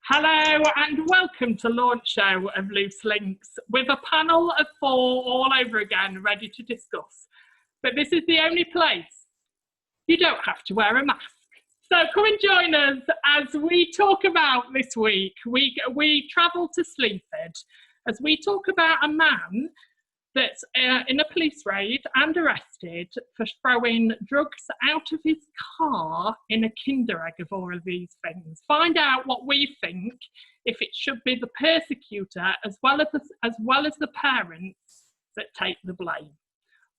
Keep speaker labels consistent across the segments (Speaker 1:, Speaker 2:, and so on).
Speaker 1: Hello and welcome to launch show of Loose Links with a panel of 4 all over again ready to discuss. But this is the only place you don't have to wear a mask. So come and join us as we talk about this week. We travel to Sleaford as we talk about a man that's in a police raid and arrested for throwing drugs out of his car in a Kinder Egg of all of these things. Find out what we think, if it should be the persecutor as well as the parents that take the blame.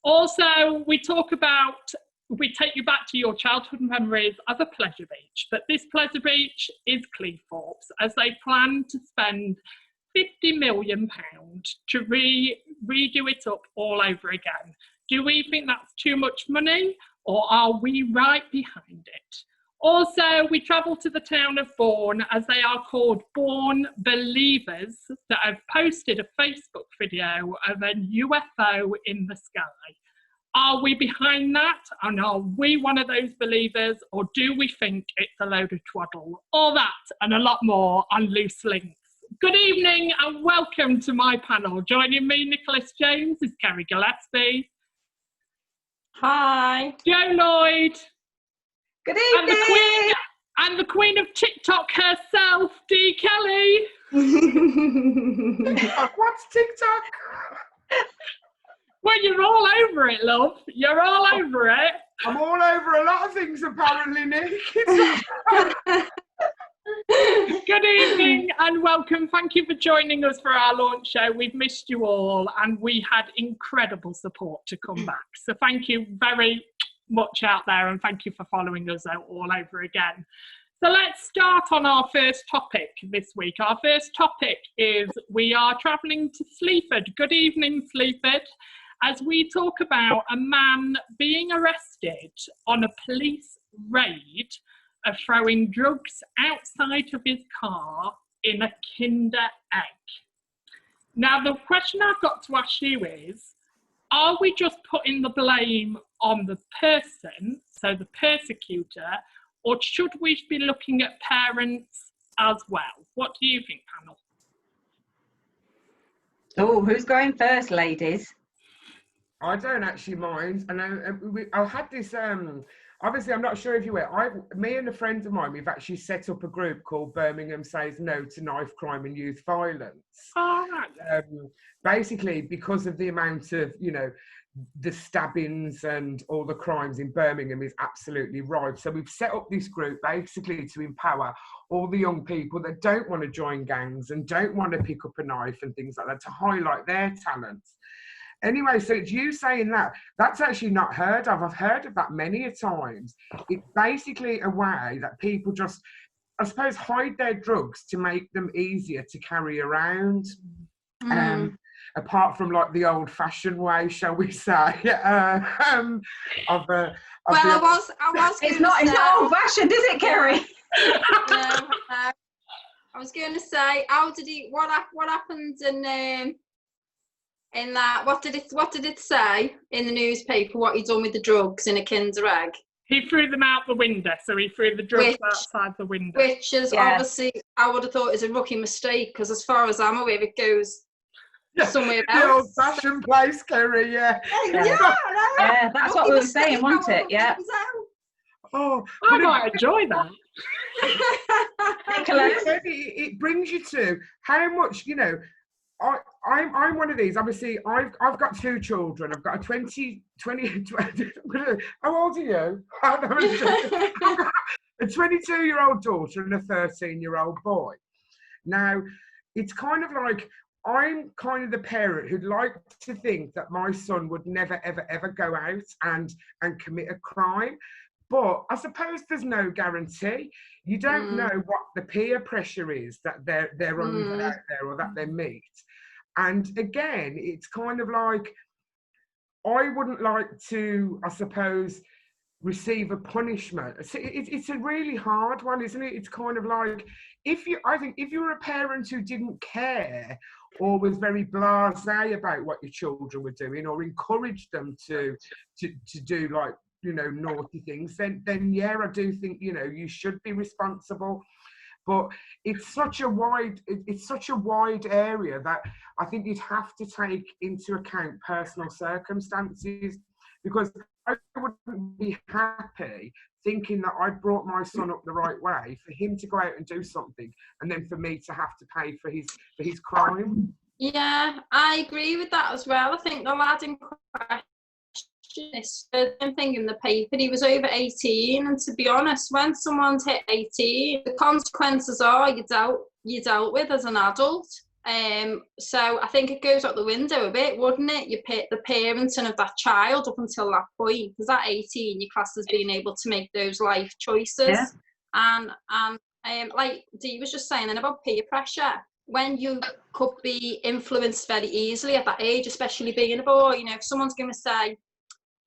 Speaker 1: Also, we take you back to your childhood memories of a pleasure beach, but this pleasure beach is Cleethorpes as they plan to spend £50 million to redo it up all over again. Do we think that's too much money, or are we right behind it? Also, we travel to the town of Bourne as they are called Bourne Believers that have posted a Facebook video of a UFO in the sky. Are we behind that, and are we one of those believers, or do we think it's a load of twaddle? All that and a lot more on Loose Links. Good evening and welcome to my panel. Joining me, Nicholas James, is Kerry Gillespie.
Speaker 2: Hi.
Speaker 1: Joe Lloyd.
Speaker 2: Good evening.
Speaker 1: And the queen of TikTok herself, Dee Kelly.
Speaker 3: What's TikTok?
Speaker 1: Well, you're all over it, love. You're all over it.
Speaker 3: I'm all over a lot of things, apparently, Nick.
Speaker 1: Good evening and welcome. Thank you for joining us for our launch show. We've missed you all and we had incredible support to come back. So thank you very much out there and thank you for following us out all over again. So let's start on our first topic this week. Our first topic is we are travelling to Sleaford. Good evening, Sleaford, as we talk about a man being arrested on a police raid of throwing drugs outside of his car in a Kinder Egg. Now, the question I've got to ask you is, are we just putting the blame on the person, so the persecutor, or should we be looking at parents as well? What do you think, panel?
Speaker 2: Oh, who's going first, ladies?
Speaker 3: I don't actually mind. I know I had this. Obviously, I'm not sure if you were. Me and a friend of mine, we've actually set up a group called Birmingham Says No to Knife Crime and Youth Violence.
Speaker 1: Oh, right.
Speaker 3: Basically, because of the amount of, the stabbings and all the crimes in Birmingham is absolutely right. So we've set up this group basically to empower all the young people that don't want to join gangs and don't want to pick up a knife and things like that, to highlight their talents. Anyway, so it's you saying that. That's actually not heard of. I've heard of that many a times. It's basically a way that people just, I suppose, hide their drugs to make them easier to carry around. Apart from like the old-fashioned way, shall we say?
Speaker 4: I was.
Speaker 2: It's not old-fashioned, is it, Kerry?
Speaker 4: No. I was going to say, what happened in that? What did it say in the newspaper? What he done with the drugs in a Kinder Egg?
Speaker 1: He threw them out the window, so he threw the drugs outside the window.
Speaker 4: Which is obviously, I would have thought is a rookie mistake, because as far as I'm aware, it goes somewhere else.
Speaker 3: The old-fashioned place, Kerry, yeah.
Speaker 2: Yeah, that's what we were saying, wasn't it? Yeah.
Speaker 3: Oh,
Speaker 1: I might enjoy that.
Speaker 3: It brings you to how much, I'm one of these. Obviously, I've got 2 children. I've got a 20 how old are you? I've got a 22-year-old daughter and a 13-year-old boy. Now, it's kind of like, I'm kind of the parent who'd like to think that my son would never, ever, ever go out and commit a crime. But I suppose there's no guarantee. You don't know what the peer pressure is that they're under out there or that they meet. And again, it's kind of like, I wouldn't like to, I suppose, receive a punishment. It's a really hard one, isn't it? It's kind of like, I think if you were a parent who didn't care or was very blasé about what your children were doing, or encouraged them to do like, naughty things, then yeah, I do think, you should be responsible. But it's such a wide area that I think you'd have to take into account personal circumstances, because I wouldn't be happy thinking that I'd brought my son up the right way for him to go out and do something and then for me to have to pay for his crime.
Speaker 4: Yeah, I agree with that as well. I think the lad in question is the thing in the paper, he was over 18, and to be honest, when someone's hit 18, the consequences are you dealt with as an adult. So I think it goes out the window a bit, wouldn't it? You pick the parenting of that child up until that point, because at 18 your class is being able to make those life choices. Yeah. And like Dee was just saying then about peer pressure, when you could be influenced very easily at that age, especially being a boy, you know, if someone's going to say,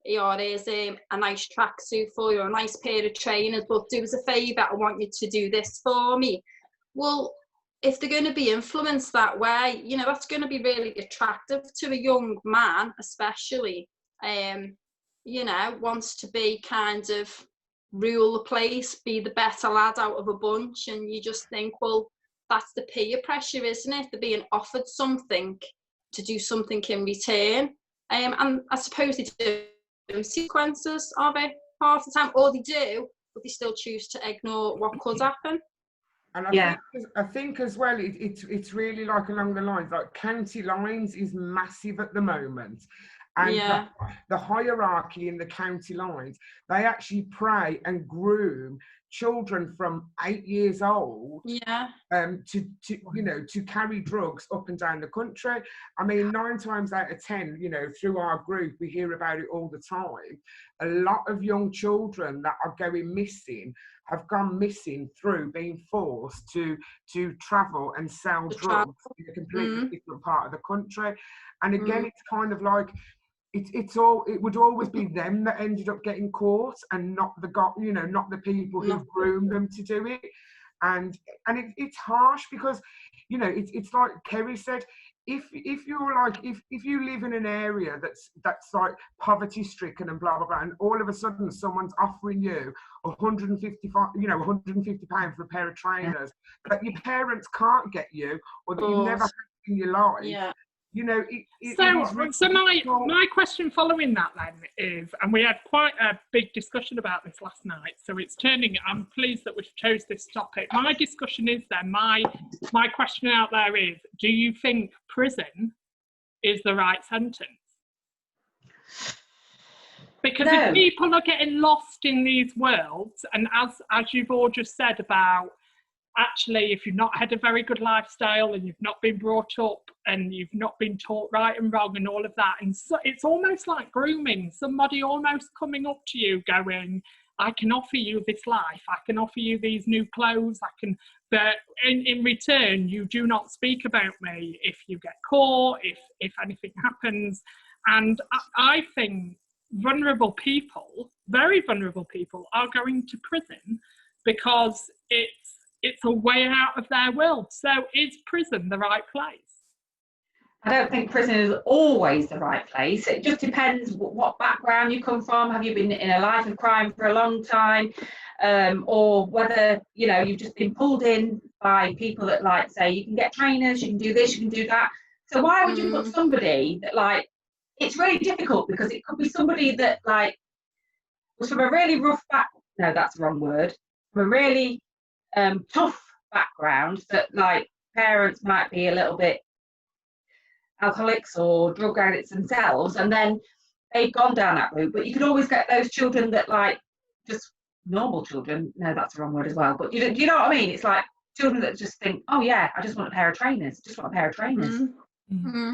Speaker 4: yeah, there's a nice tracksuit for you, or a nice pair of trainers, but do us a favour, I want you to do this for me. Well, if they're going to be influenced that way, you know, that's going to be really attractive to a young man, especially, you know, wants to be kind of rule the place, be the better lad out of a bunch, and you just think, well, that's the peer pressure, isn't it? They're being offered something to do something in return. And I suppose they do sequences of it half the time, or they do, but they still choose to ignore what could happen.
Speaker 3: And I think as well, it's really like along the lines, like county lines is massive at the moment. And the hierarchy in the county lines, they actually prey and groom children from 8 years old to you know, to carry drugs up and down the country. I mean, 9 times out of 10, you know, through our group we hear about it all the time. A lot of young children that are going missing have gone missing through being forced to travel and sell drugs in a completely different part of the country. And again, it's kind of like it would always be them that ended up getting caught, and not the people who groomed them to do it. And it's harsh, because, you know, it's like Kerry said, if you live in an area that's like poverty stricken and blah blah blah, and all of a sudden someone's offering you £150 for a pair of trainers that your parents can't get you, or that you've never had in your life. You know,
Speaker 1: so my question following that then is, and we had quite a big discussion about this last night, so it's turning, I'm pleased that we've chose this topic. My discussion is then, my question out there is, do you think prison is the right sentence? Because if people are getting lost in these worlds, and as you've all just said about, actually, if you've not had a very good lifestyle and you've not been brought up and you've not been taught right and wrong and all of that, and so it's almost like grooming, somebody almost coming up to you going, I can offer you this life, I can offer you these new clothes, but in return you do not speak about me if you get caught, if anything happens. And I think vulnerable people, very vulnerable people, are going to prison because it's a way out of their world. So is prison the right place?
Speaker 2: I don't think prison is always the right place. It just depends what background you come from. Have you been in a life of crime for a long time? Or whether, you know, you've just been pulled in by people that, like, say, you can get trainers, you can do this, you can do that. So why would you put somebody that, like, it's really difficult, because it could be somebody that, like, was from a really rough from a really tough background, that, like, parents might be a little bit alcoholics or drug addicts themselves, and then they've gone down that route. But you could always get those children that, like, just normal children, no, that's the wrong word as well, but you know what I mean? It's like children that just think, oh yeah, I just want a pair of trainers, I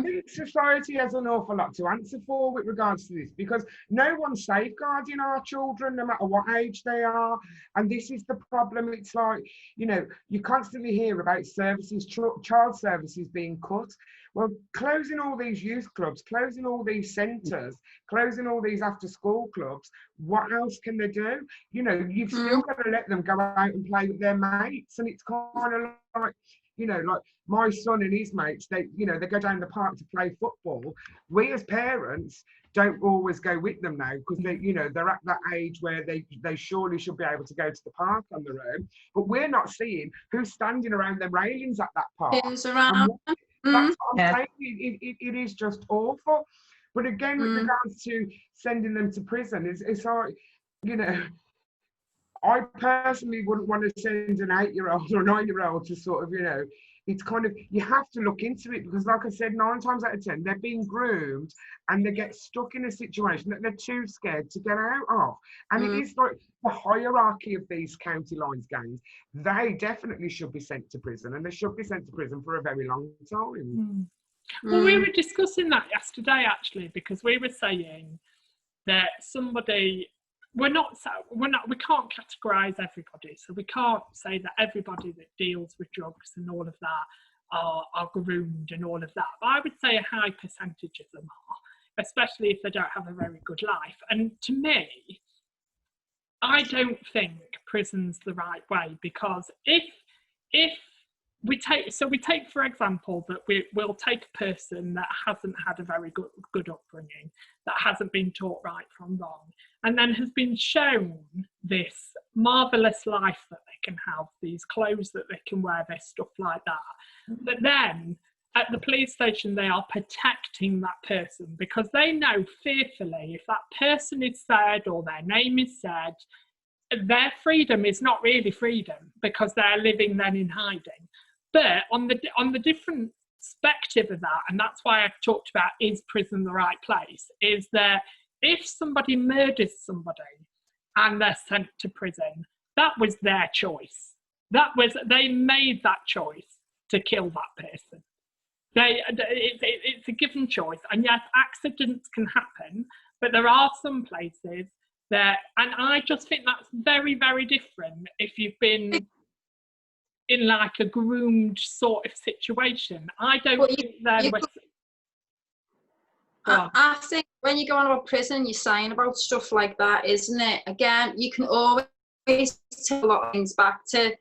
Speaker 3: think society has an awful lot to answer for with regards to this, because no one's safeguarding our children, no matter what age they are. And this is the problem. It's like, you know, you constantly hear about services, child services being cut. Well, closing all these youth clubs, closing all these centres, closing all these after-school clubs, what else can they do? You know, you've still got to let them go out and play with their mates. And it's kind of like, you know, like my son and his mates, they, you know, they go down the park to play football. We as parents don't always go with them now because they, you know, they're at that age where they surely should be able to go to the park on their own. But we're not seeing who's standing around the railings at that park.
Speaker 4: Who's around?
Speaker 3: That's what I'm saying. It is just awful. But again, with regards to sending them to prison, it's like, you know, I personally wouldn't want to send an 8-year-old or a 9-year-old to sort of, you know, it's kind of, you have to look into it because, like I said, 9 times out of 10, they're being groomed and they get stuck in a situation that they're too scared to get out of. And it is like the hierarchy of these county lines gangs. They definitely should be sent to prison, and they should be sent to prison for a very long time.
Speaker 1: Well, we were discussing that yesterday, actually, because we were saying that somebody, we can't categorise everybody, so we can't say that everybody that deals with drugs and all of that are groomed and all of that. But I would say a high percentage of them are, especially if they don't have a very good life. And to me, I don't think prison's the right way, because if we take for example that we'll take a person that hasn't had a very good upbringing, that hasn't been taught right from wrong, and then has been shown this marvellous life that they can have, these clothes that they can wear, their stuff like that. But then at the police station, they are protecting that person because they know fearfully if that person is said or their name is said, their freedom is not really freedom because they're living then in hiding. But on the different perspective of that, and that's why I've talked about is prison the right place, is that if somebody murders somebody and they're sent to prison, that was their choice. They made that choice to kill that person. It's a given choice, and yes, accidents can happen, but there are some places that, and I just think that's very, very different if you've been in like a groomed sort of situation. I don't think there was...
Speaker 4: I think when you go on about prison, you're saying about stuff like that, isn't it? Again, you can always take a lot of things back to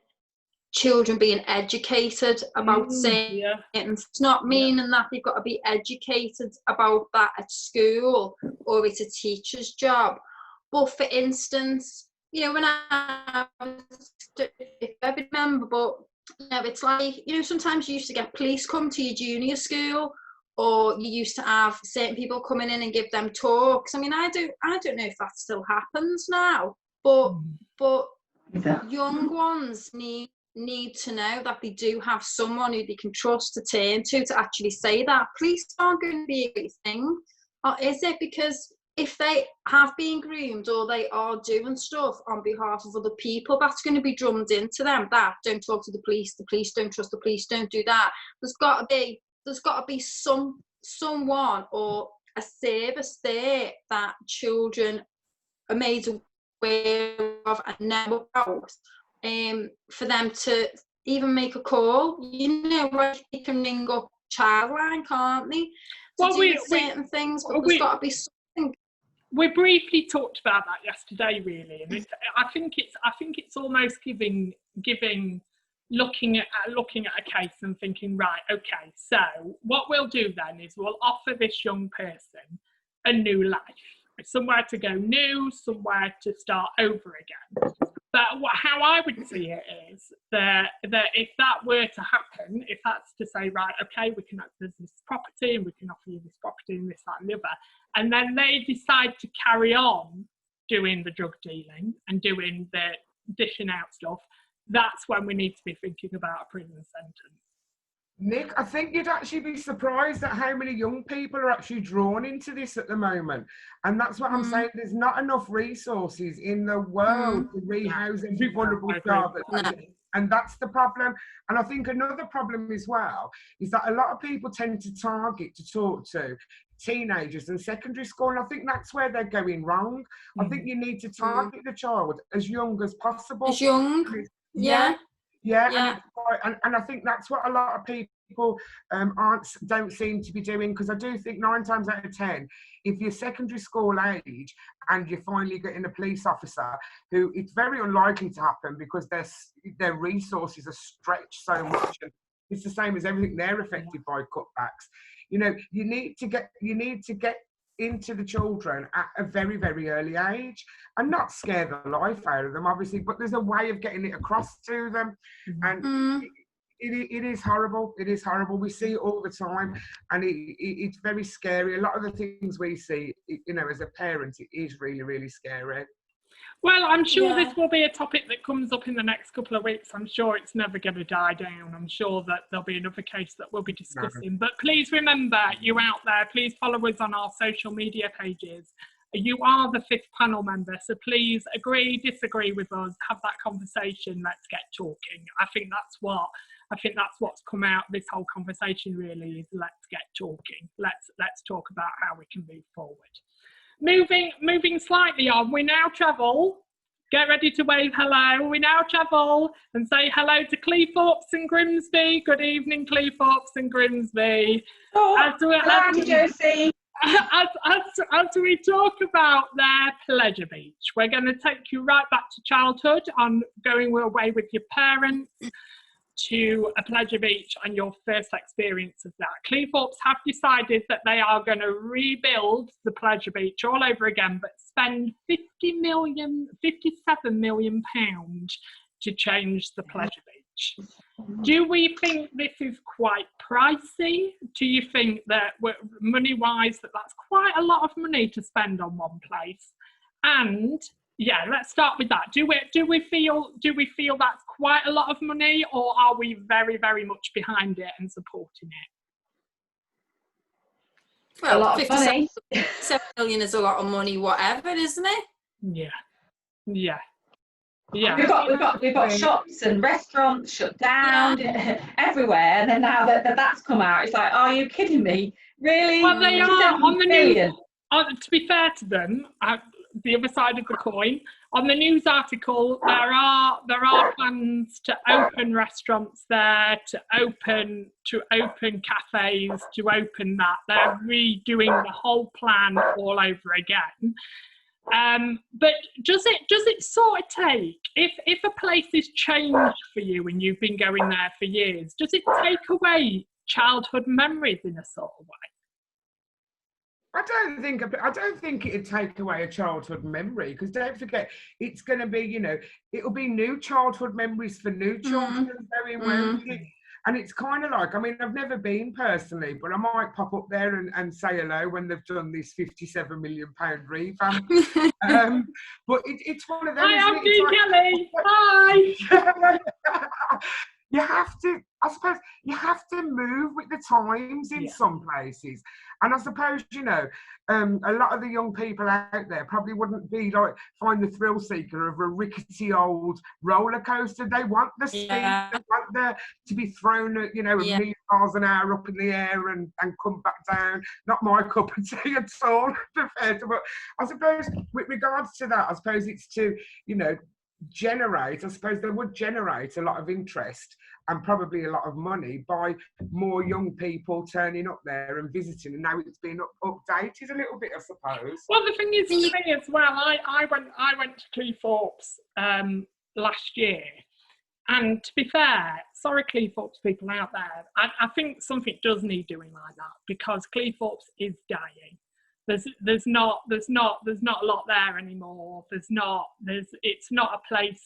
Speaker 4: children being educated about saying it's not meaning that they've got to be educated about that at school or it's a teacher's job. But for instance, you know, when if I remember, but you know, it's like, you know, sometimes you used to get police come to your junior school, or you used to have certain people coming in and give them talks. I mean, I don't know if that still happens now, but young ones need to know that they do have someone who they can trust to turn to actually say that. Police aren't going to be a great thing, or is it? Because if they have been groomed or they are doing stuff on behalf of other people, that's going to be drummed into them. That don't talk to the police don't trust the police, don't do that. There's got to be someone or a service there that children are made aware of and know about, for them to even make a call. You know, like they can ring up Childline, can't they? Certain things, but there's got to be something.
Speaker 1: We briefly talked about that yesterday, really, and I think it's almost looking at a case and thinking, right, okay, so what we'll do then is we'll offer this young person a new life, somewhere to go new, somewhere to start over again. But how I would see it is that if that were to happen, if that's to say, right, okay, there's this property and we can offer you this property and this, that and the other, and then they decide to carry on doing the drug dealing and doing the dishing out stuff, that's when we need to be thinking about a prison sentence.
Speaker 3: Nick, I think you'd actually be surprised at how many young people are actually drawn into this at the moment. And that's what I'm saying. There's not enough resources in the world to rehouse every vulnerable child. And that's the problem. And I think another problem as well is that a lot of people tend to talk to teenagers in secondary school. And I think that's where they're going wrong. I think you need to target the child as young as possible.
Speaker 4: As young? Yeah.
Speaker 3: And I think that's what a lot of people don't seem to be doing, because I do think 9 times out of 10, if you're secondary school age and you're finally getting a police officer, who it's very unlikely to happen because their resources are stretched so much, and it's the same as everything. They're affected by cutbacks. You know, you need to get into the children at a very, very early age and not scare the life out of them, obviously, but there's a way of getting it across to them. And it is horrible. It is horrible. We see it all the time, and it's very scary. A lot of the things we see, you know, as a parent, it is really, really scary.
Speaker 1: Well, I'm sure this will be a topic that comes up in the next couple of weeks. I'm sure it's never going to die down. I'm sure that there'll be another case that we'll be discussing. No. But please remember, you out there, please follow us on our social media pages. You are the 5th panel member, so please agree, disagree with us, have that conversation. Let's get talking. I think that's what's come out of this whole conversation. Really, is let's get talking. Let's talk about how we can move forward. Moving slightly on, we now travel. Get ready to wave hello. We now travel and say hello to Cleethorpes and Grimsby. Good evening, Cleethorpes and Grimsby.
Speaker 2: Oh, hello, Josie.
Speaker 1: As we talk about their pleasure beach, we're going to take you right back to childhood on going away with your parents to a pleasure beach and your first experience of that. Cleethorpes have decided that they are going to rebuild the pleasure beach all over again, but spend £57 million to change the pleasure beach. Do we think this is quite pricey? Do you think that money-wise that's quite a lot of money to spend on one place? And yeah, let's start with that. Do we feel that's quite a lot of money, or are we very, very much behind it and supporting it?
Speaker 4: Well,
Speaker 2: a lot of money.
Speaker 4: 7 million is a lot of money, whatever, isn't it?
Speaker 1: Yeah.
Speaker 2: We've got shops and restaurants shut down everywhere, and then now that that's come out, it's like, are you kidding me? Really?
Speaker 1: Well, they are on the news. To be fair to them, the other side of the coin, on the news article, there are plans to open restaurants there, to open cafes, to open that. They're redoing the whole plan all over again. But does it sort of take, if a place is changed for you and you've been going there for years, does it take away childhood memories in a sort of way?
Speaker 3: I don't think it'd take away a childhood memory, because don't forget, it's going to be, you know, it'll be new childhood memories for new children going well. And it's kind of like, I mean, I've never been personally, but I might pop up there and say hello when they've done this £57 million revamp. But it's one of them.
Speaker 1: Hi, I'm Dee Kelly. Hi.
Speaker 3: You have to, I suppose, you have to move with the times in some places. And I suppose, you know, a lot of the young people out there probably wouldn't be like, find the thrill seeker of a rickety old roller coaster. They want the speed, they want to be thrown at, you know, a million miles an hour up in the air and come back down. Not my cup of tea at all, but I suppose with regards to that, I suppose it's to, you know, generate, I suppose they would generate a lot of interest and probably a lot of money by more young people turning up there and visiting, and now it's been updated a little bit, I suppose.
Speaker 1: Well, the thing is, for me as well, I went to Cleethorpes last year, and to be fair, sorry Cleethorpes people out there, I think something does need doing like that, because Cleethorpes is dying. There's not a lot there anymore. It's not a place.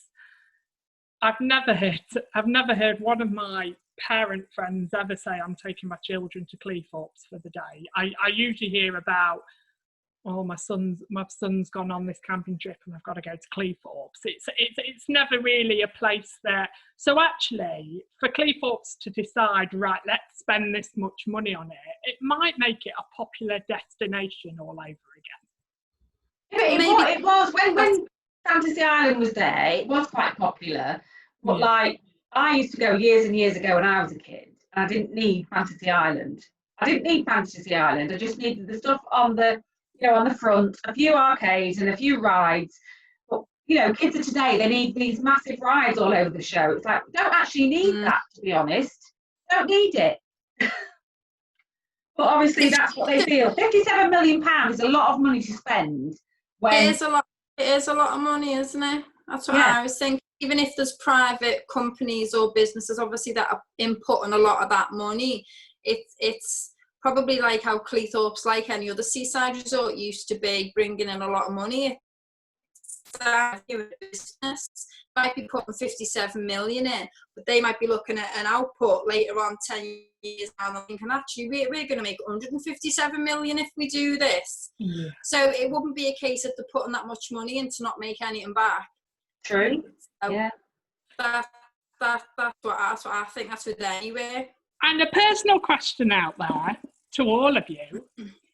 Speaker 1: I've never heard one of my parent friends ever say, I'm taking my children to Cleethorpes for the day. I usually hear about, oh, my son's gone on this camping trip and I've got to go to Cleethorpes. It's never really a place there. So actually, for Cleethorpes to decide, right, let's spend this much money on it, it might make it a popular destination all over again.
Speaker 2: It was when Fantasy Island was there. It was quite popular, but like I used to go years and years ago when I was a kid, and I didn't need Fantasy Island. I just needed the stuff on the, you know, on the front, a few arcades and a few rides. But, you know, kids of today, they need these massive rides all over the show. It's like, we don't actually need that, to be honest. Don't need it. But obviously that's what they feel. £57 million is a lot of money to spend.
Speaker 4: It is a lot of money, isn't it? That's what I was thinking. even if there's private companies or businesses, obviously, that are inputting a lot of that money, it's probably like how Cleethorpes, like any other seaside resort, used to be, bringing in a lot of money. Business might be putting 57 million in, but they might be looking at an output later on 10 years down and thinking, actually, we're going to make 157 million if we do this.
Speaker 1: Yeah.
Speaker 4: So it wouldn't be a case of they're putting that much money in to not make anything back.
Speaker 2: True.
Speaker 4: So
Speaker 2: Yeah.
Speaker 4: That's what I think. That's with anyway.
Speaker 1: And a personal question out there to all of you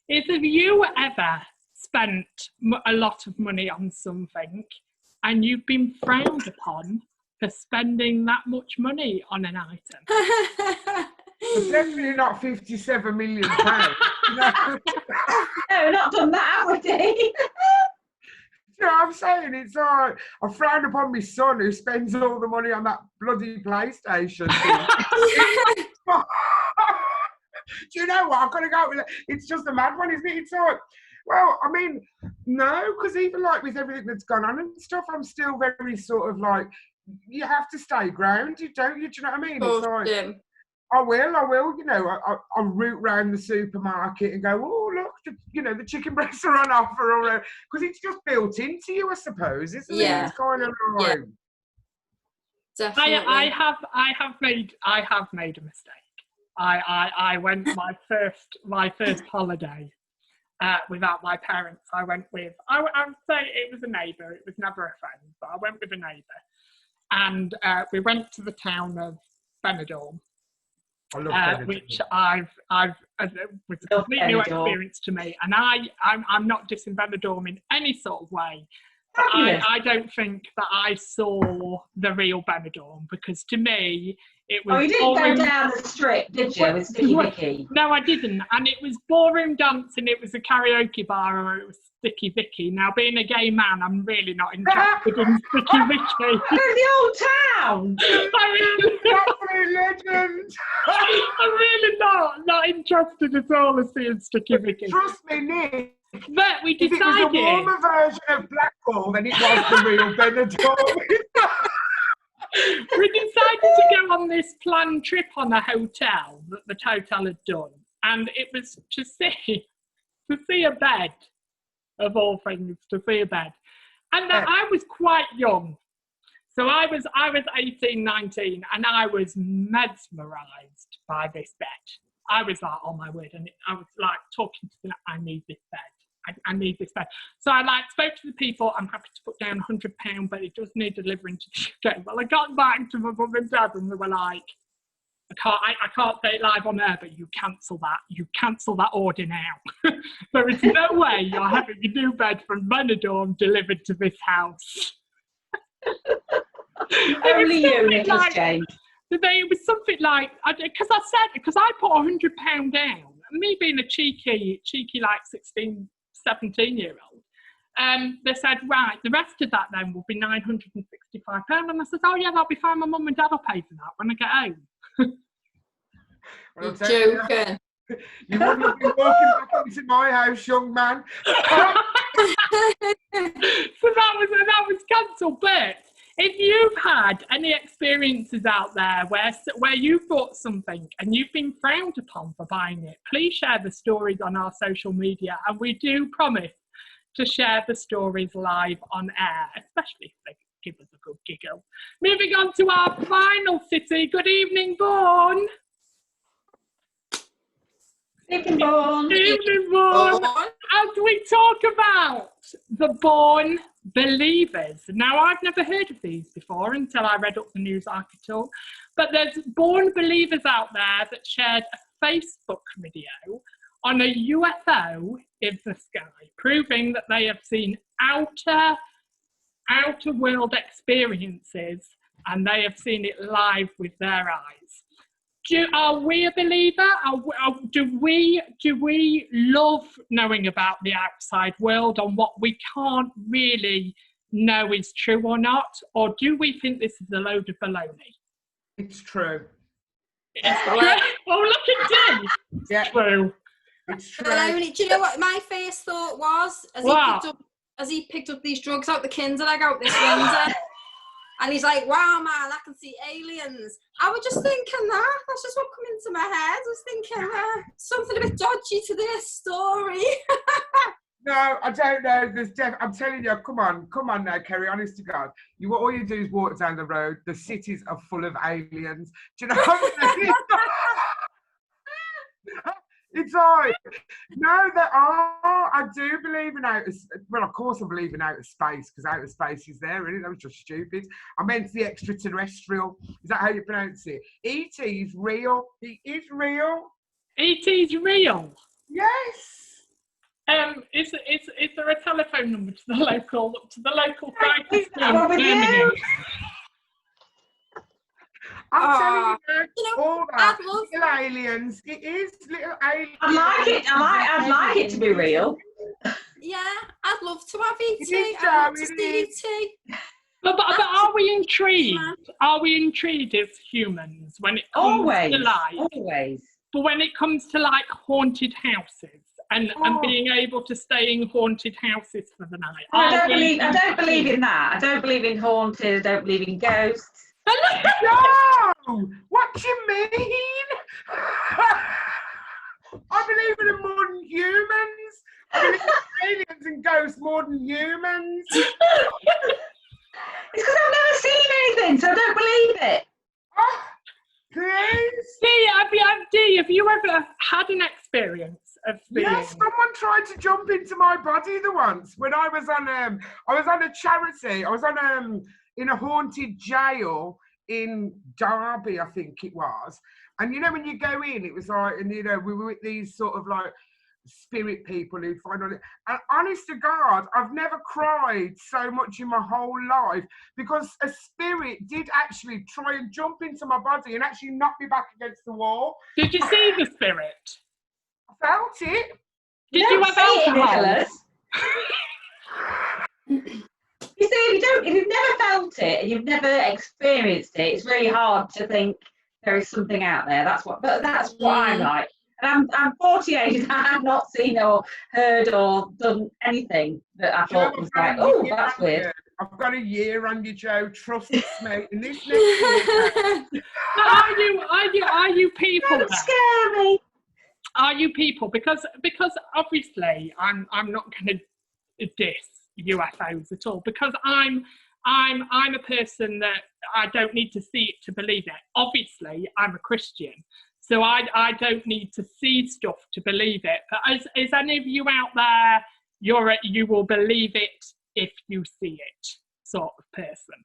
Speaker 1: is: have you ever spent a lot of money on something and you've been frowned upon for spending that much money on an item?
Speaker 3: But definitely not 57 million pounds.
Speaker 2: No, not done that, would he?
Speaker 3: You know what I'm saying? It's all right. I frown upon my son who spends all the money on that bloody PlayStation thing. Do you know what? I've got to go with it. It's just a mad one, isn't it? It's all right. Well, I mean, no, because even like with everything that's gone on and stuff, I'm still very sort of like, you have to stay grounded, don't you? Do you know what I mean? It's like, I will, you know, I'll root round the supermarket and go, oh, look, the chicken breasts are on offer, or because it's just built into you, I suppose, isn't it? It's kind of like...
Speaker 4: Yeah. Definitely.
Speaker 1: I have made a mistake. I went my first holiday without my parents. I went with, I would say it was a neighbour. It was never a friend, but I went with a neighbour, and we went to the town of Benidorm.
Speaker 3: I love
Speaker 1: which I've was a complete new experience to me, and I'm not dissing Benidorm in any sort of way, but I don't think that I saw the real Benidorm, because to me it was.
Speaker 2: Oh, you didn't go down the strip, did you? With Sticky Vicky?
Speaker 1: No, I didn't, and it was ballroom dancing. It was a karaoke bar, or it was Sticky Vicky. Now, being a gay man, I'm really not interested in Sticky Vicky.
Speaker 2: The old town.
Speaker 3: legend.
Speaker 1: I'm really not interested at all in seeing Sticky Vicky.
Speaker 3: Trust me, Nick.
Speaker 1: But we decided.
Speaker 3: It was a warmer version of Blackpool than it was the real Benidorm.
Speaker 1: We decided to go on this planned trip on a hotel that the hotel had done, and it was to see a bed, of all things, to see a bed. And I was quite young. So I was 18, 19, and I was mesmerised by this bed. I was like, oh my word, and I was like talking to them, I need this bed. I need this bed. So I spoke to the people, I'm happy to put down £100, but it does need delivering to the UK. Well, I got back to my mum and dad, and they were like, I can't say it live on air, but you cancel that. You cancel that order now. There is no way you're having a new bed from Benidorm delivered to this house.
Speaker 2: Only you, Nicholas James.
Speaker 1: It was something like, because I put £100 down, and me being a cheeky like 16, 17-year-old, they said, right, the rest of that then will be £965. And I said, oh yeah, that'll be fine. My mum and dad will pay for that when I get home.
Speaker 3: Well,
Speaker 4: joking.
Speaker 3: You wouldn't have been walking back into my house, young man.
Speaker 1: So that was cancelled. But if you've had any experiences out there where you've bought something and you've been frowned upon for buying it, please share the stories on our social media, and we do promise to share the stories live on air, especially if they give us a good giggle. Moving on to our final city. Good evening, Bourne.
Speaker 2: Evening, Bourne.
Speaker 1: Evening, Bourne. As we talk about the Bourne Believers. Now, I've never heard of these before until I read up the news article, but there's Bourne Believers out there that shared a Facebook video on a UFO in the sky, proving that they have seen outer world experiences, and they have seen it live with their eyes. Are we a believer? Do we love knowing about the outside world and what we can't really know is true or not? Or do we think this is a load of baloney?
Speaker 3: It's true.
Speaker 1: It's true. Oh, look at Dee.
Speaker 3: Yeah.
Speaker 1: True.
Speaker 3: It's true.
Speaker 4: Baloney. Do you know what my first thought was? As he picked up these drugs out the Kinder egg out this winter. And he's like, wow, man, I can see aliens. I was just thinking that. That's just what come into my head. I was thinking something a bit dodgy to this story.
Speaker 3: No, I don't know. I'm telling you, come on now, Kerry, honest to God. All you do is walk down the road. The cities are full of aliens. Do you know what I mean? It's like, no, there are. I do believe in outer. Well, of course, I believe in outer space because outer space is there, isn't it? That was just stupid. I meant the extraterrestrial. Is that how you pronounce it? E.T. is real. He is real.
Speaker 1: E.T.'s real.
Speaker 3: Yes.
Speaker 1: Is there a telephone number to the local crisis team?
Speaker 2: You?
Speaker 3: I'm telling you, all that
Speaker 4: love
Speaker 3: little aliens. It is little aliens.
Speaker 2: I'd like it to be real.
Speaker 4: Yeah, I'd love to have E.T.
Speaker 3: is,
Speaker 4: I'd love to see E.T.
Speaker 1: But are we intrigued? Are we intrigued as humans when it comes to like?
Speaker 2: Always.
Speaker 1: But when it comes to like haunted houses and being able to stay in haunted houses for the night.
Speaker 2: I don't believe in that. I don't believe in haunted. I don't believe in ghosts.
Speaker 3: No! What do you mean? I believe in modern humans. I believe in aliens and ghosts more than humans.
Speaker 2: It's because I've never seen anything, so I don't believe it.
Speaker 3: Oh, please?
Speaker 1: Dee, have you ever had an experience of being...
Speaker 3: Yes, someone tried to jump into my body once when I was on a charity. I was on in a haunted jail in Derby, I think it was. And you know, when you go in, it was like, and you know, we were with these sort of like spirit people who find on it. And honest to God, I've never cried so much in my whole life because a spirit did actually try and jump into my body and actually knock me back against the wall.
Speaker 1: Did you see the spirit?
Speaker 3: I felt it.
Speaker 1: Did you have alcohol?
Speaker 2: You see, if you've never felt it and you've never experienced it, it's really hard to think there is something out there. That's what I'm like. And I'm 48 and I have not seen or heard or done anything that I thought was like, oh, that's weird.
Speaker 3: I've got a year on you, Jo. Trust me. In this next year.
Speaker 1: Are you people?
Speaker 2: Don't scare me.
Speaker 1: Are you people? Because obviously I'm not going to diss UFOs at all because I'm a person that I don't need to see it to believe it. Obviously, I'm a Christian, so I don't need to see stuff to believe it. But is any of you out there, you will believe it if you see it sort of person?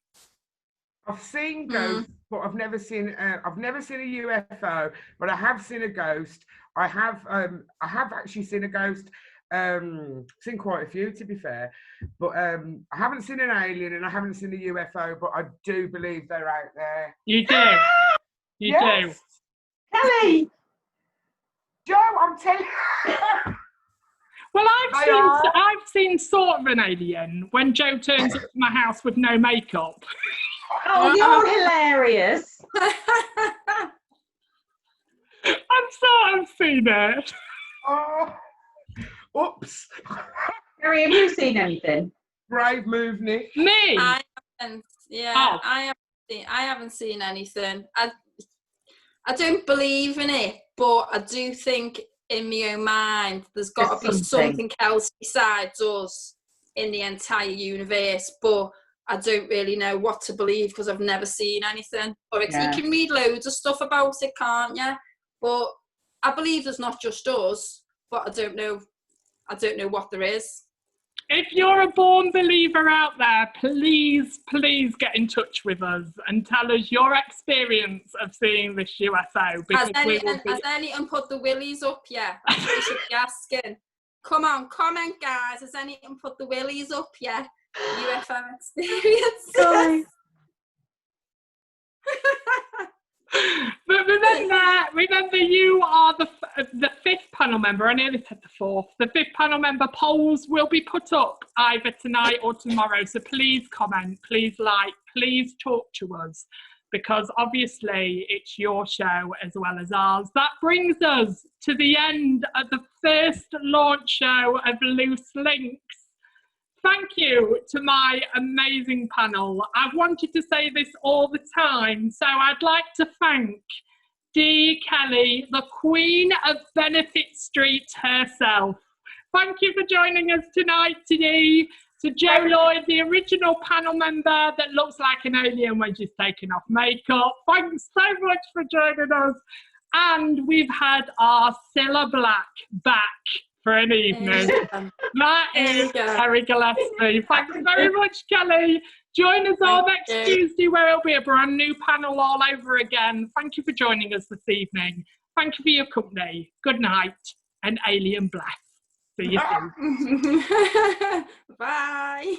Speaker 3: I've seen ghosts, but I've never seen a UFO, but I have seen a ghost. I have actually seen a ghost. Seen quite a few, to be fair, but I haven't seen an alien and I haven't seen a UFO, but I do believe they're out there.
Speaker 1: You do. You do.
Speaker 2: Kelly!
Speaker 3: Jo, I'm telling you.
Speaker 1: Well, I've seen sort of an alien when Jo turns up to my house with no makeup.
Speaker 2: Oh, you're hilarious.
Speaker 1: I've sort of seen it.
Speaker 3: Oh. Oops.
Speaker 2: Gary, have you seen anything?
Speaker 3: Brave move, Nick.
Speaker 1: Me?
Speaker 4: I haven't. Yeah, I haven't seen anything. I don't believe in it, but I do think in my own mind there's got to be something else besides us in the entire universe. But I don't really know what to believe because I've never seen anything. Or you can read loads of stuff about it, can't you? But I believe there's not just us, but I don't know what there is.
Speaker 1: If you're a born believer out there, please get in touch with us and tell us your experience of seeing this UFO.
Speaker 4: Has anyone put the willies up yet? You should be asking. Come on, comment, guys. Has anyone put the willies up yet? UFO experiences.
Speaker 1: But remember, you are the fifth panel member. I nearly said the fourth. The fifth panel member polls will be put up either tonight or tomorrow. So please comment, please like, please talk to us, because obviously it's your show as well as ours. That brings us to the end of the first launch show of Loose Links. Thank you to my amazing panel. I've wanted to say this all the time, so I'd like to thank Dee Kelly, the Queen of Benefit Street herself. Thank you for joining us tonight, Dee. To Jo Lloyd, the original panel member that looks like an alien when she's taken off makeup. Thanks so much for joining us. And we've had our Cilla Black back for an evening. That is Kerry Gillespie. Thanks very much, Kelly. Join us all next Tuesday, where it'll be a brand new panel all over again. Thank you for joining us this evening. Thank you for your company. Good night and alien bless. See you soon.
Speaker 4: Bye.